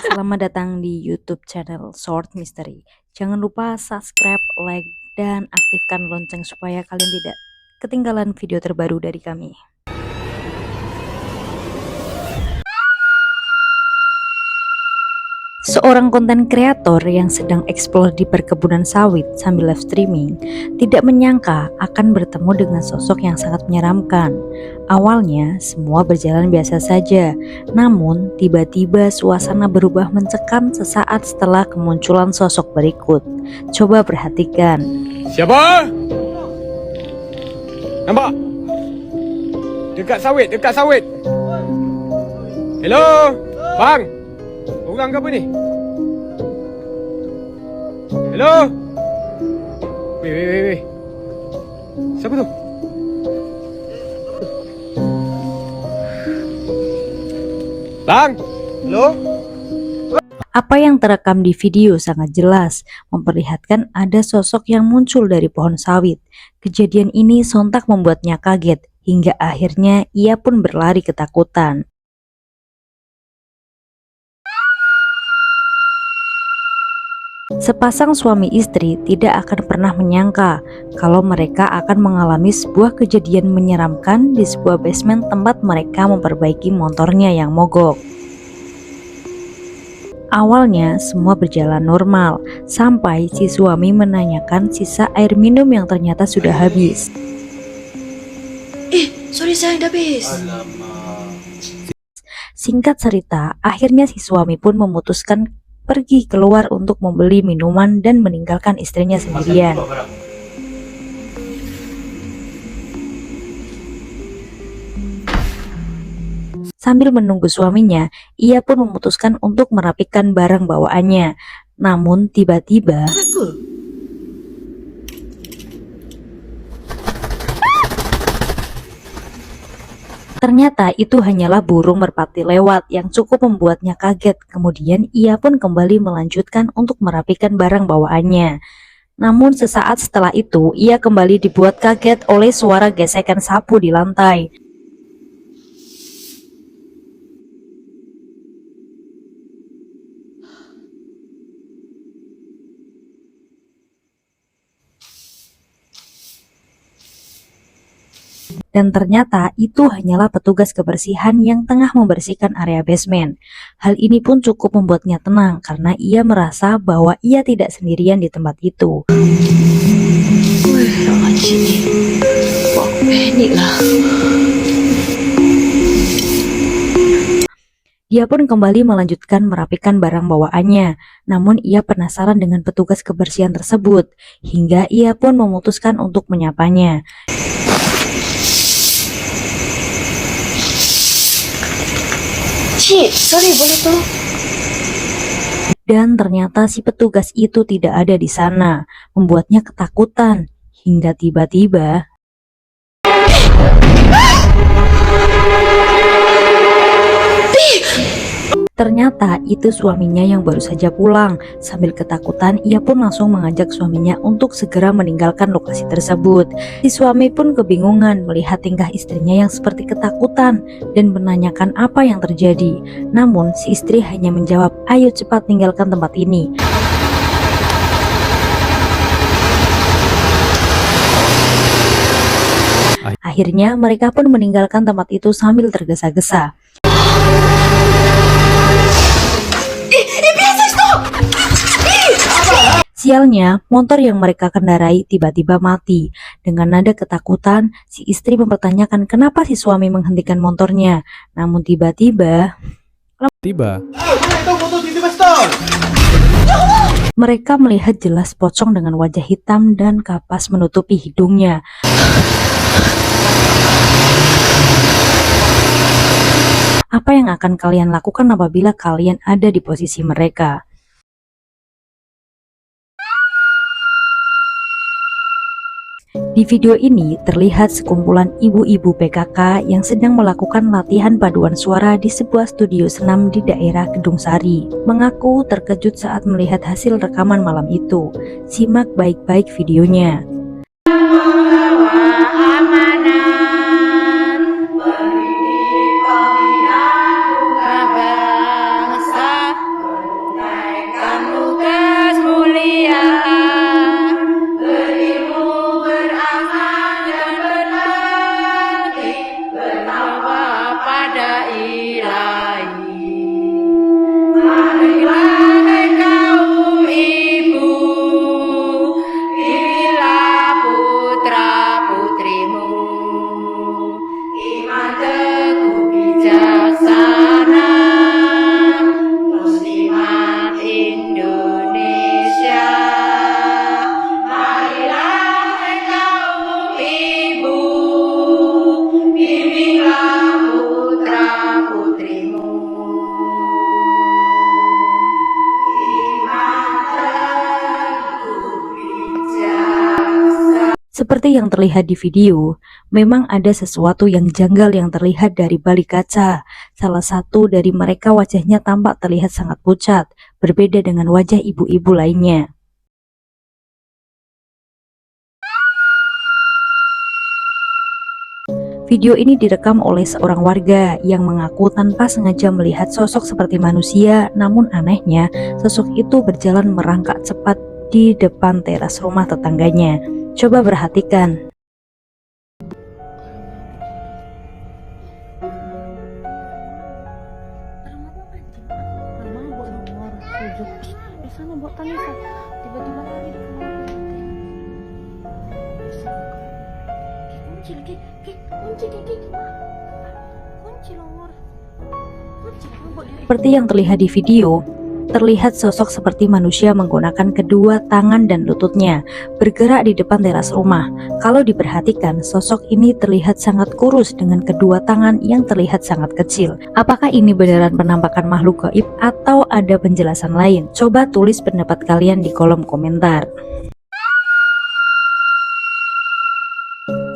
Selamat datang di YouTube channel Short Mystery. Jangan lupa subscribe, like, dan aktifkan lonceng supaya kalian tidak ketinggalan video terbaru dari kami. Seorang konten kreator yang sedang eksplor di perkebunan sawit sambil live streaming tidak menyangka akan bertemu dengan sosok yang sangat menyeramkan. Awalnya semua berjalan biasa saja, namun tiba-tiba suasana berubah mencekam sesaat setelah kemunculan sosok berikut. Coba perhatikan. Siapa? Nampak? Dekat sawit. Hello? Bang? Orang ke apa ni? Hello? Weh. Siapa tu? Bang? Hello? Apa yang terekam di video sangat jelas, memperlihatkan ada sosok yang muncul dari pohon sawit. Kejadian ini sontak membuatnya kaget, hingga akhirnya ia pun berlari ketakutan. Sepasang suami istri tidak akan pernah menyangka kalau mereka akan mengalami sebuah kejadian menyeramkan di sebuah basement tempat mereka memperbaiki motornya yang mogok. Awalnya semua berjalan normal, sampai si suami menanyakan sisa air minum yang ternyata sudah habis. Sorry sayang, dah habis. Singkat cerita, akhirnya si suami pun memutuskan pergi keluar untuk membeli minuman dan meninggalkan istrinya sendirian. Sambil menunggu suaminya, ia pun memutuskan untuk merapikan barang bawaannya. Namun tiba-tiba ternyata itu hanyalah burung merpati lewat yang cukup membuatnya kaget. Kemudian ia pun kembali melanjutkan untuk merapikan barang bawaannya. Namun sesaat setelah itu ia kembali dibuat kaget oleh suara gesekan sapu di lantai. Dan ternyata itu hanyalah petugas kebersihan yang tengah membersihkan area basement. Hal ini pun cukup membuatnya tenang karena ia merasa bahwa ia tidak sendirian di tempat itu. Panik lah. Dia pun kembali melanjutkan merapikan barang bawaannya. Namun ia penasaran dengan petugas kebersihan tersebut, hingga ia pun memutuskan untuk menyapanya. Cik, sorry, boleh tolong? Dan ternyata si petugas itu tidak ada di sana, membuatnya ketakutan. Hingga tiba-tiba ternyata itu suaminya yang baru saja pulang. Sambil ketakutan, ia pun langsung mengajak suaminya untuk segera meninggalkan lokasi tersebut. Si suami pun kebingungan melihat tingkah istrinya yang seperti ketakutan dan menanyakan apa yang terjadi. Namun si istri hanya menjawab, "Ayo cepat tinggalkan tempat ini." Akhirnya mereka pun meninggalkan tempat itu sambil tergesa-gesa. Sialnya, motor yang mereka kendarai tiba-tiba mati. Dengan nada ketakutan, si istri mempertanyakan kenapa si suami menghentikan motornya. Namun tiba-tiba mereka melihat jelas pocong dengan wajah hitam dan kapas menutupi hidungnya. Apa yang akan kalian lakukan apabila kalian ada di posisi mereka? Di video ini terlihat sekumpulan ibu-ibu PKK yang sedang melakukan latihan paduan suara di sebuah studio senam di daerah Kedung Sari. Mengaku terkejut saat melihat hasil rekaman malam itu. Simak baik-baik videonya. Seperti yang terlihat di video, memang ada sesuatu yang janggal yang terlihat dari balik kaca. Salah satu dari mereka wajahnya tampak terlihat sangat pucat, berbeda dengan wajah ibu-ibu lainnya. Video ini direkam oleh seorang warga yang mengaku tanpa sengaja melihat sosok seperti manusia, namun anehnya sosok itu berjalan merangkak cepat di depan teras rumah tetangganya. Coba perhatikan. Seperti yang terlihat di video, terlihat sosok seperti manusia menggunakan kedua tangan dan lututnya bergerak di depan teras rumah. Kalau diperhatikan, sosok ini terlihat sangat kurus dengan kedua tangan yang terlihat sangat kecil. Apakah ini beneran penampakan makhluk gaib atau ada penjelasan lain? Coba tulis pendapat kalian di kolom komentar.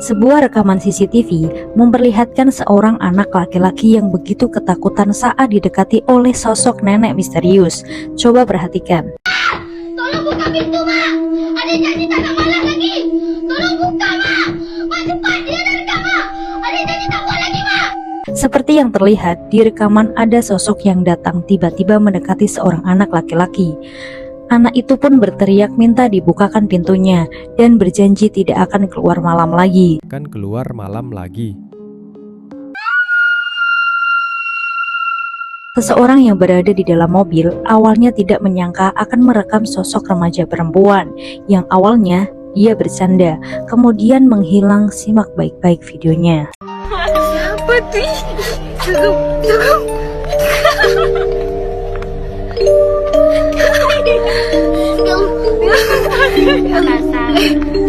Sebuah rekaman CCTV memperlihatkan seorang anak laki-laki yang begitu ketakutan saat didekati oleh sosok nenek misterius. Coba perhatikan. Tolong buka pintu, Mak! Ada janji tak nak malam lagi! Tolong buka, Mak! Mak, cepat! Dia dah dekat, Mak! Ada janji tak buat lagi, Mak! Seperti yang terlihat di rekaman, ada sosok yang datang tiba-tiba mendekati seorang anak laki-laki. Anak itu pun berteriak minta dibukakan pintunya dan berjanji tidak akan keluar malam lagi. Seseorang yang berada di dalam mobil awalnya tidak menyangka akan merekam sosok remaja perempuan yang awalnya dia bercanda, kemudian menghilang. Simak baik-baik videonya. Siapa tu? Tunggu.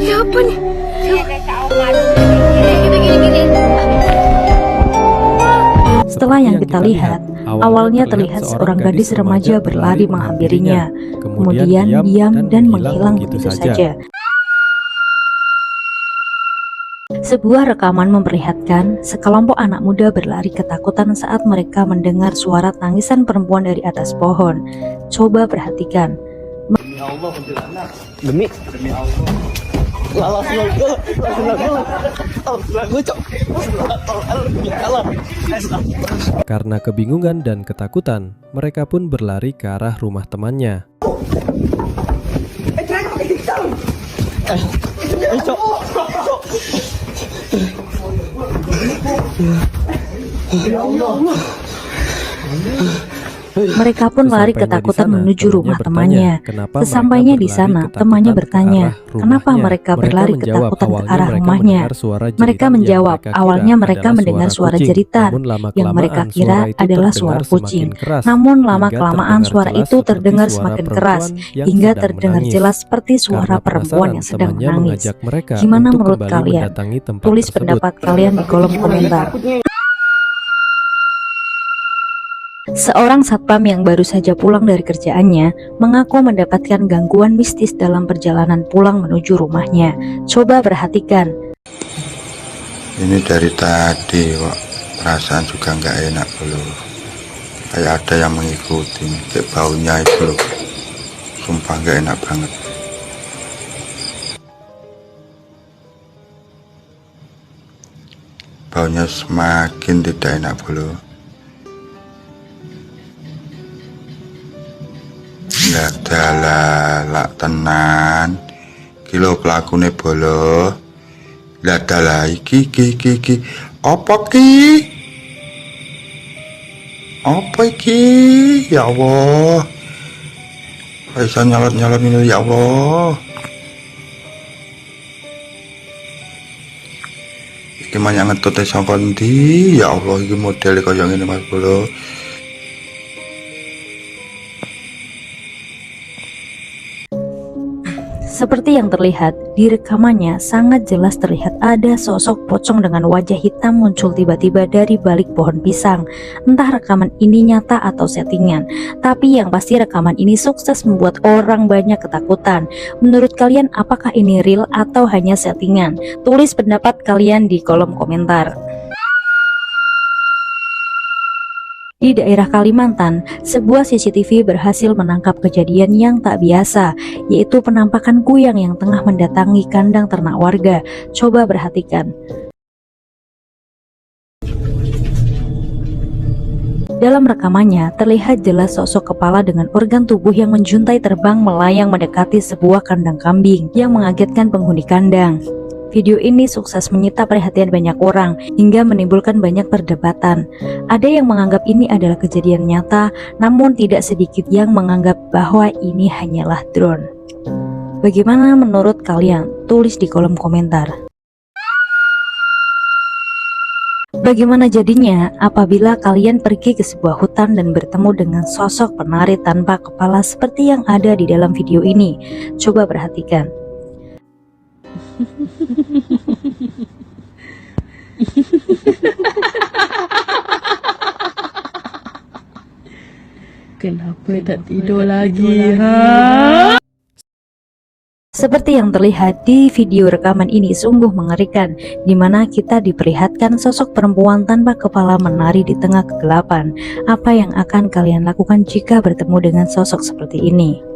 Siapa ni? Setelah yang kita lihat, awalnya terlihat seorang gadis remaja berlari menghampirinya, kemudian diam dan menghilang begitu saja. Sebuah rekaman memperlihatkan sekelompok anak muda berlari ketakutan saat mereka mendengar suara tangisan perempuan dari atas pohon. Coba perhatikan. Demi Karena kebingungan dan ketakutan, mereka pun berlari ke arah rumah temannya. Mereka pun lari ketakutan menuju rumah temannya. Sesampainya di sana, temannya bertanya, kenapa mereka berlari ketakutan ke arah rumahnya. Mereka menjawab, awalnya mereka mendengar suara jeritan yang mereka kira adalah suara kucing. Namun lama-kelamaan suara itu terdengar semakin keras, hingga terdengar jelas seperti suara perempuan yang sedang menangis. Gimana menurut kalian? Tulis pendapat kalian di kolom komentar. Seorang satpam yang baru saja pulang dari kerjaannya mengaku mendapatkan gangguan mistis dalam perjalanan pulang menuju rumahnya. Coba perhatikan. Ini dari tadi kok perasaan juga nggak enak loh. Kayak ada yang mengikuti, kayak baunya itu loh. Sumpah nggak enak banget. Baunya semakin tidak enak loh. Nggak dalah tenan kilo pelakune bolo nggak dalah iki apa iki ya Allah bisa nyalot ini ya Allah iki mah yang ngetut saka ndi ya Allah iki model kaya ngene Mas Bolo. Seperti yang terlihat, Di rekamannya sangat jelas terlihat ada sosok pocong dengan wajah hitam muncul tiba-tiba dari balik pohon pisang. Entah rekaman ini nyata atau settingan, tapi yang pasti rekaman ini sukses membuat orang banyak ketakutan. Menurut kalian apakah ini real atau hanya settingan? Tulis pendapat kalian di kolom komentar. Di daerah Kalimantan, sebuah CCTV berhasil menangkap kejadian yang tak biasa, yaitu penampakan kuyang yang tengah mendatangi kandang ternak warga. Coba perhatikan. Dalam rekamannya, terlihat jelas sosok kepala dengan organ tubuh yang menjuntai terbang melayang mendekati sebuah kandang kambing yang mengagetkan penghuni kandang. Video ini sukses menyita perhatian banyak orang hingga menimbulkan banyak perdebatan. Ada yang menganggap ini adalah kejadian nyata, namun tidak sedikit yang menganggap bahwa ini hanyalah drone. Bagaimana menurut kalian? Tulis di kolom komentar. Bagaimana jadinya apabila kalian pergi ke sebuah hutan dan bertemu dengan sosok penari tanpa kepala seperti yang ada di dalam video ini? Coba perhatikan. Kenapa tak tidur lagi, ha? Seperti yang terlihat di video rekaman ini sungguh mengerikan, di mana kita diperlihatkan sosok perempuan tanpa kepala menari di tengah kegelapan. Apa yang akan kalian lakukan jika bertemu dengan sosok seperti ini?